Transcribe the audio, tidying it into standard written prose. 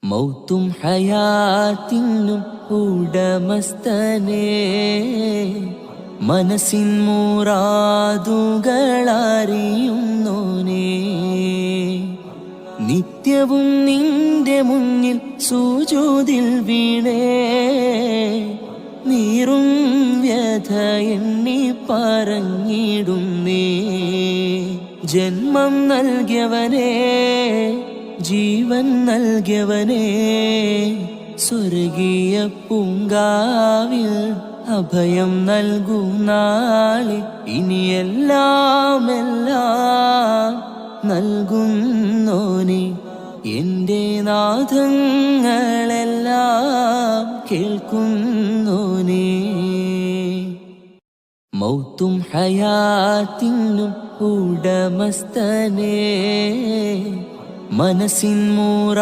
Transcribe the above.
മൗത്തും ഹയാത്തിനും ഉടമസ്ഥനേ, മനസ്സിൻ മുറാദുകളറിയുന്നോനേ, നിത്യവും നിന്റെ മുന്നിൽ സുജൂദിൽ വീണേ, നീറും വ്യഥ എണ്ണി പറഞ്ഞിടുന്നേ. ജന്മം നൽകിയവനേ, ജീവൻ നൽകിയവനേ, സ്വർഗീയ പൂങ്കാവിൽ അഭയം നൽകും നാളെ ഇനിയെല്ലാം എല്ലാം നൽകുന്നോനെ. എന്റെ നാദങ്ങളെല്ലാം കേൾക്കുന്നോനെ. മൗത്തും ഹയാത്തിനും ഉടമസ്ഥനേ, മനസ്സിൻ മൂറ